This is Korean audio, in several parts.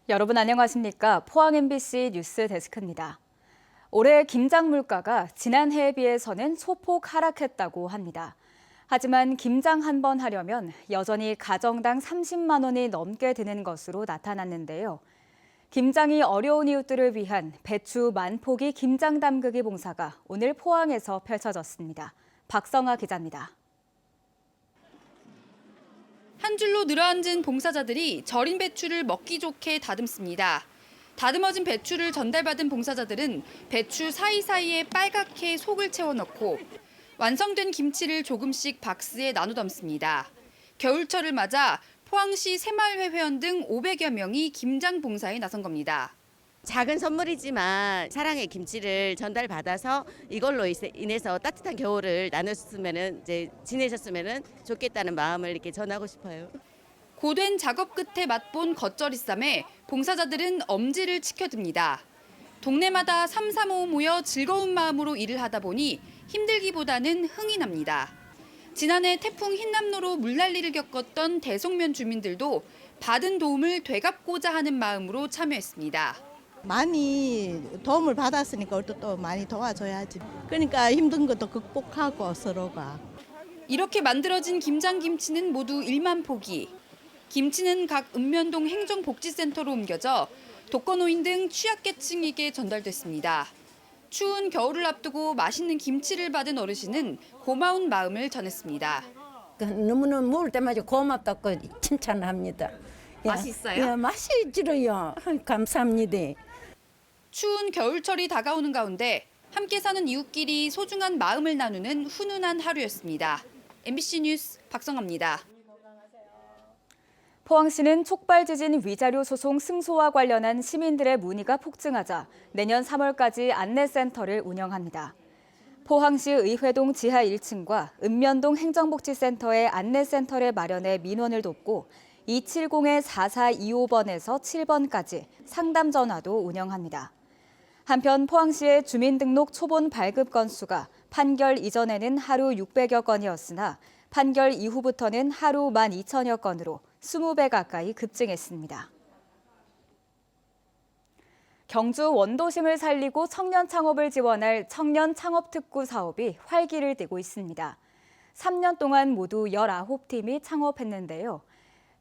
여러분 안녕하십니까? 포항 MBC 뉴스 데스크입니다. 올해 김장 물가가 지난해에 비해서는 소폭 하락했다고 합니다. 하지만 김장 한 번 하려면 여전히 가정당 30만 원이 넘게 드는 것으로 나타났는데요. 김장이 어려운 이웃들을 위한 배추 만포기 김장 담그기 봉사가 오늘 포항에서 펼쳐졌습니다. 박성아 기자입니다. 한 줄로 늘어앉은 봉사자들이 절인 배추를 먹기 좋게 다듬습니다. 다듬어진 배추를 전달받은 봉사자들은 배추 사이사이에 빨갛게 속을 채워 넣고 완성된 김치를 조금씩 박스에 나눠 담습니다. 겨울철을 맞아 포항시 새마을회 회원 등 500여 명이 김장 봉사에 나선 겁니다. 작은 선물이지만 사랑의 김치를 전달받아서 이걸로 인해서 따뜻한 겨울을 나눴으면은 지내셨으면은 좋겠다는 마음을 이렇게 전하고 싶어요. 고된 작업 끝에 맛본 겉절이쌈에 봉사자들은 엄지를 치켜듭니다. 동네마다 삼삼오오 모여 즐거운 마음으로 일을 하다 보니 힘들기보다는 흥이 납니다. 지난해 태풍 흰남노로 물난리를 겪었던 대송면 주민들도 받은 도움을 되갚고자 하는 마음으로 참여했습니다. 많이 도움을 받았으니까 또 많이 도와줘야지. 그러니까 힘든 것도 극복하고 서로가. 이렇게 만들어진 김장김치는 모두 1만 포기. 김치는 각 읍면동 행정복지센터로 옮겨져 독거노인 등 취약계층에게 전달됐습니다. 추운 겨울을 앞두고 맛있는 김치를 받은 어르신은 고마운 마음을 전했습니다. 너무너무 먹을 때마다 고맙다고 칭찬합니다. 맛있어요? 예, 맛있지로요. 감사합니다. 추운 겨울철이 다가오는 가운데 함께 사는 이웃끼리 소중한 마음을 나누는 훈훈한 하루였습니다. MBC 뉴스 박성아입니다. 포항시는 촉발지진 위자료 소송 승소와 관련한 시민들의 문의가 폭증하자 내년 3월까지 안내센터를 운영합니다. 포항시 의회동 지하 1층과 읍면동 행정복지센터의 안내센터를 마련해 민원을 돕고 270-4425번에서 7번까지 상담 전화도 운영합니다. 한편 포항시의 주민등록 초본 발급 건수가 판결 이전에는 하루 600여 건이었으나 판결 이후부터는 하루 12,000여 건으로 20배 가까이 급증했습니다. 경주 원도심을 살리고 청년 창업을 지원할 청년 창업특구 사업이 활기를 띠고 있습니다. 3년 동안 모두 19팀이 창업했는데요.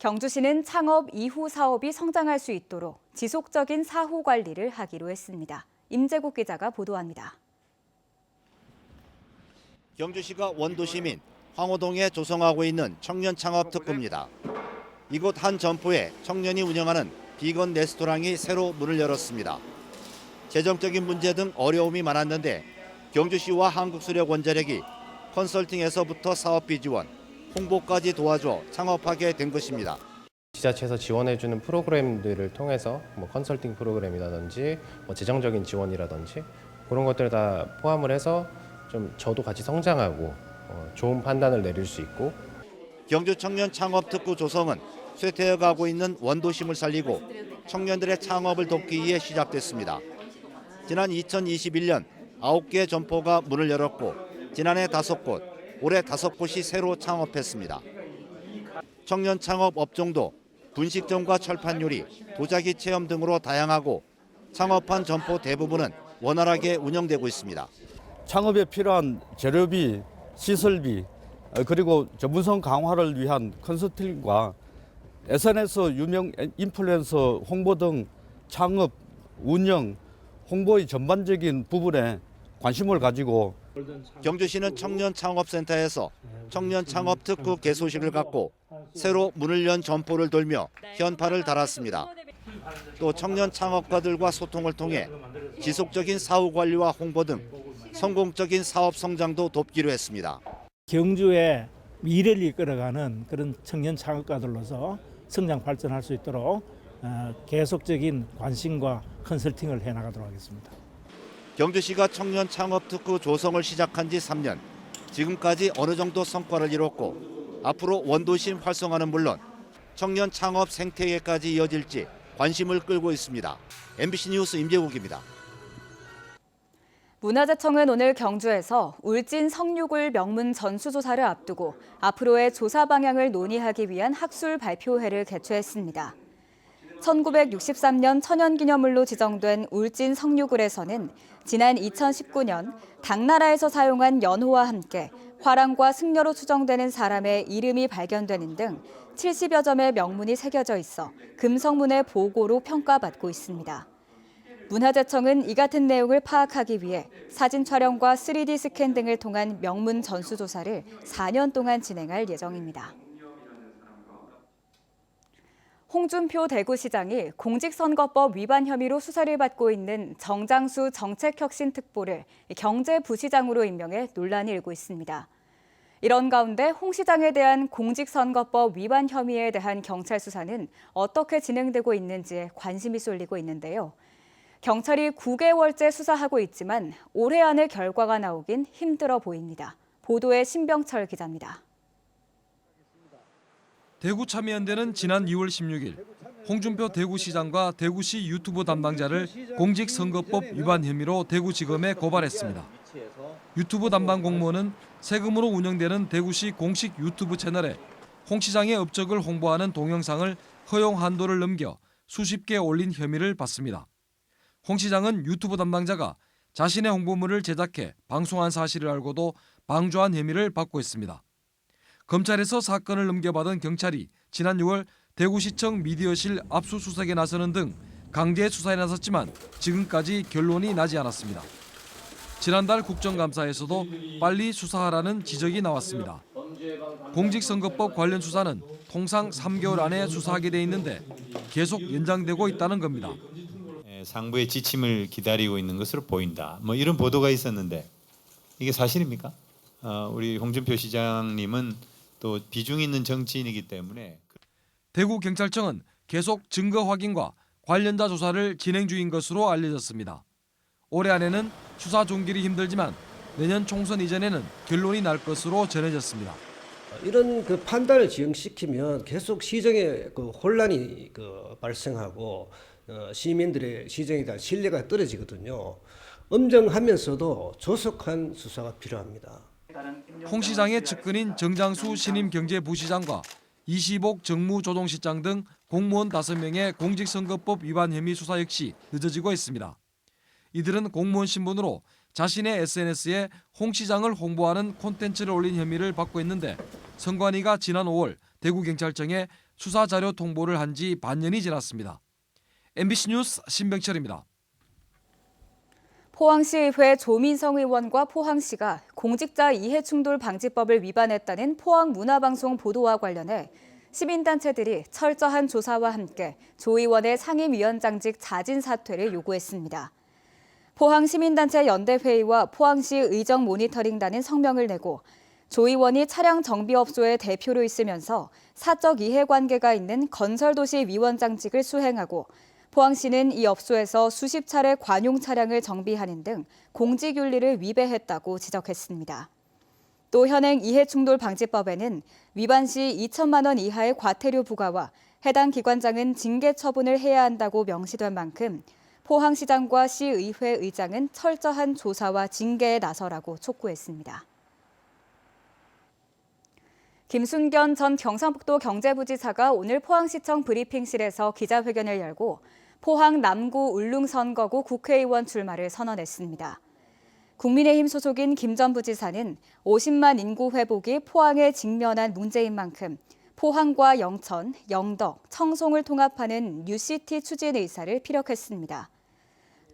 경주시는 창업 이후 사업이 성장할 수 있도록 지속적인 사후 관리를 하기로 했습니다. 임재국 기자가 보도합니다. 경주시가 원도시민 황호동에 조성하고 있는 청년 창업 특구입니다. 이곳 한 점포에 청년이 운영하는 비건 레스토랑이 새로 문을 열었습니다. 재정적인 문제 등 어려움이 많았는데 경주시와 한국수력원자력이 컨설팅에서부터 사업비 지원, 홍보까지 도와줘 창업하게 된 것입니다. 지자체에서 지원해주는 프로그램들을 통해서 컨설팅 프로그램이라든지 재정적인 지원이라든지 그런 것들을 다 포함을 해서 좀 저도 같이 성장하고 좋은 판단을 내릴 수 있고. 경주 청년 창업 특구 조성은 쇠퇴해가고 있는 원도심을 살리고 청년들의 창업을 돕기 위해 시작됐습니다. 지난 2021년 9개 점포가 문을 열었고 지난해 5곳, 올해 5곳이 새로 창업했습니다. 청년 창업 업종도 분식점과 철판 요리, 도자기 체험 등으로 다양하고 창업한 점포 대부분은 원활하게 운영되고 있습니다. 창업에 필요한 재료비, 시설비, 그리고 전문성 강화를 위한 컨설팅과 SNS 유명 인플루언서 홍보 등 창업, 운영, 홍보의 전반적인 부분에 관심을 가지고 경주시는 청년 창업센터에서 청년 창업 특구 개소식을 갖고 새로 문을 연 점포를 돌며 현판을 달았습니다. 또 청년 창업가들과 소통을 통해 지속적인 사후 관리와 홍보 등 성공적인 사업 성장도 돕기로 했습니다. 경주의 미래를 이끌어가는 그런 청년 창업가들로서 성장 발전할 수 있도록 계속적인 관심과 컨설팅을 해나가도록 하겠습니다. 경주시가 청년 창업 특구 조성을 시작한 지 3년, 지금까지 어느 정도 성과를 이뤘고 앞으로 원도심 활성화는 물론 청년 창업 생태계까지 이어질지 관심을 끌고 있습니다. MBC 뉴스 임재국입니다. 문화재청은 오늘 경주에서 울진 성류굴 명문 전수조사를 앞두고 앞으로의 조사 방향을 논의하기 위한 학술 발표회를 개최했습니다. 1963년 천연기념물로 지정된 울진 성류굴에서는 지난 2019년 당나라에서 사용한 연호와 함께 화랑과 승려로 추정되는 사람의 이름이 발견되는 등 70여 점의 명문이 새겨져 있어 금성문의 보고로 평가받고 있습니다. 문화재청은 이 같은 내용을 파악하기 위해 사진 촬영과 3D 스캔 등을 통한 명문 전수조사를 4년 동안 진행할 예정입니다. 홍준표 대구시장이 공직선거법 위반 혐의로 수사를 받고 있는 정장수 정책혁신특보를 경제부시장으로 임명해 논란이 일고 있습니다. 이런 가운데 홍 시장에 대한 공직선거법 위반 혐의에 대한 경찰 수사는 어떻게 진행되고 있는지에 관심이 쏠리고 있는데요. 경찰이 9개월째 수사하고 있지만 올해 안에 결과가 나오긴 힘들어 보입니다. 보도에 신병철 기자입니다. 대구참여연대는 지난 2월 16일 홍준표 대구시장과 대구시 유튜브 담당자를 공직선거법 위반 혐의로 대구지검에 고발했습니다. 유튜브 담당 공무원은 세금으로 운영되는 대구시 공식 유튜브 채널에 홍 시장의 업적을 홍보하는 동영상을 허용 한도를 넘겨 수십 개 올린 혐의를 받습니다. 홍 시장은 유튜브 담당자가 자신의 홍보물을 제작해 방송한 사실을 알고도 방조한 혐의를 받고 있습니다. 검찰에서 사건을 넘겨받은 경찰이 지난 6월 대구시청 미디어실 압수수색에 나서는 등 강제 수사에 나섰지만 지금까지 결론이 나지 않았습니다. 지난달 국정감사에서도 빨리 수사하라는 지적이 나왔습니다. 공직선거법 관련 수사는 통상 3개월 안에 수사하게 돼 있는데 계속 연장되고 있다는 겁니다. 상부의 지침을 기다리고 있는 것으로 보인다. 이런 보도가 있었는데 이게 사실입니까? 우리 홍준표 시장님은 또 비중 있는 정치인이기 때문에 대구경찰청은 계속 증거 확인과 관련자 조사를 진행 중인 것으로 알려졌습니다. 올해 안에는 수사 종결이 힘들지만 내년 총선 이전에는 결론이 날 것으로 전해졌습니다. 이런 판단을 지연시키면 계속 시정에 혼란이 발생하고 시민들의 시정에 대한 신뢰가 떨어지거든요. 엄정하면서도 조속한 수사가 필요합니다. 홍 시장의 측근인 정장수 신임 경제부시장과 이시복 정무조정실장 등 공무원 5명의 공직선거법 위반 혐의 수사 역시 늦어지고 있습니다. 이들은 공무원 신분으로 자신의 SNS에 홍 시장을 홍보하는 콘텐츠를 올린 혐의를 받고 있는데 선관위가 지난 5월 대구경찰청에 수사자료 통보를 한 지 반년이 지났습니다. MBC 뉴스 신병철입니다. 포항시의회 조민성 의원과 포항시가 공직자 이해충돌 방지법을 위반했다는 포항문화방송 보도와 관련해 시민단체들이 철저한 조사와 함께 조 의원의 상임위원장직 자진 사퇴를 요구했습니다. 포항시민단체 연대회의와 포항시 의정모니터링단은 성명을 내고 조 의원이 차량 정비업소의 대표로 있으면서 사적 이해관계가 있는 건설도시 위원장직을 수행하고 포항시는 이 업소에서 수십 차례 관용 차량을 정비하는 등 공직윤리를 위배했다고 지적했습니다. 또 현행 이해충돌방지법에는 위반 시 2천만 원 이하의 과태료 부과와 해당 기관장은 징계 처분을 해야 한다고 명시된 만큼 포항시장과 시의회 의장은 철저한 조사와 징계에 나서라고 촉구했습니다. 김순견 전 경상북도 경제부지사가 오늘 포항시청 브리핑실에서 기자회견을 열고 포항 남구 울릉 선거구 국회의원 출마를 선언했습니다. 국민의힘 소속인 김 전 부지사는 50만 인구 회복이 포항에 직면한 문제인 만큼 포항과 영천, 영덕, 청송을 통합하는 뉴시티 추진 의사를 피력했습니다.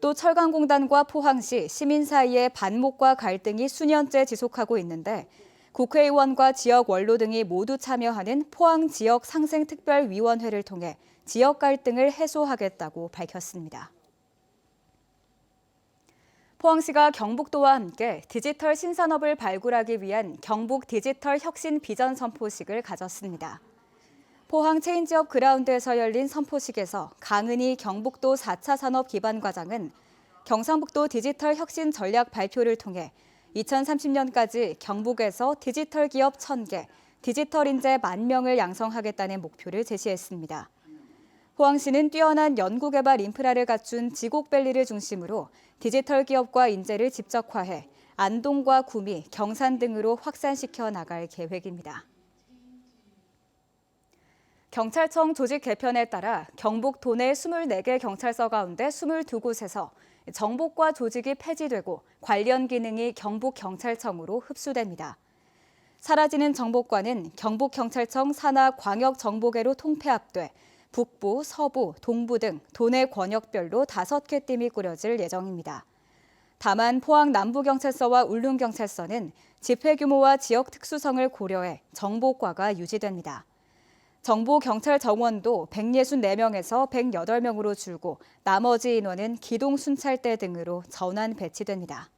또 철강공단과 포항시, 시민 사이의 반목과 갈등이 수년째 지속하고 있는데 국회의원과 지역 원로 등이 모두 참여하는 포항 지역 상생특별위원회를 통해 지역 갈등을 해소하겠다고 밝혔습니다. 포항시가 경북도와 함께 디지털 신산업을 발굴하기 위한 경북 디지털 혁신 비전 선포식을 가졌습니다. 포항 체인지업 그라운드에서 열린 선포식에서 강은희 경북도 4차 산업 기반과장은 경상북도 디지털 혁신 전략 발표를 통해 2030년까지 경북에서 디지털 기업 1,000개, 디지털 인재 10,000명을 양성하겠다는 목표를 제시했습니다. 포항시는 뛰어난 연구개발 인프라를 갖춘 지곡밸리를 중심으로 디지털 기업과 인재를 집적화해 안동과 구미, 경산 등으로 확산시켜 나갈 계획입니다. 경찰청 조직 개편에 따라 경북 도내 24개 경찰서 가운데 22곳에서 정보과 조직이 폐지되고 관련 기능이 경북경찰청으로 흡수됩니다. 사라지는 정보과는 경북경찰청 산하 광역정보계로 통폐합돼 북부, 서부, 동부 등 도내 권역별로 5개 팀이 꾸려질 예정입니다. 다만 포항 남부경찰서와 울릉경찰서는 집회 규모와 지역 특수성을 고려해 정보과가 유지됩니다. 정보경찰 정원도 164명에서 108명으로 줄고 나머지 인원은 기동순찰대 등으로 전환 배치됩니다.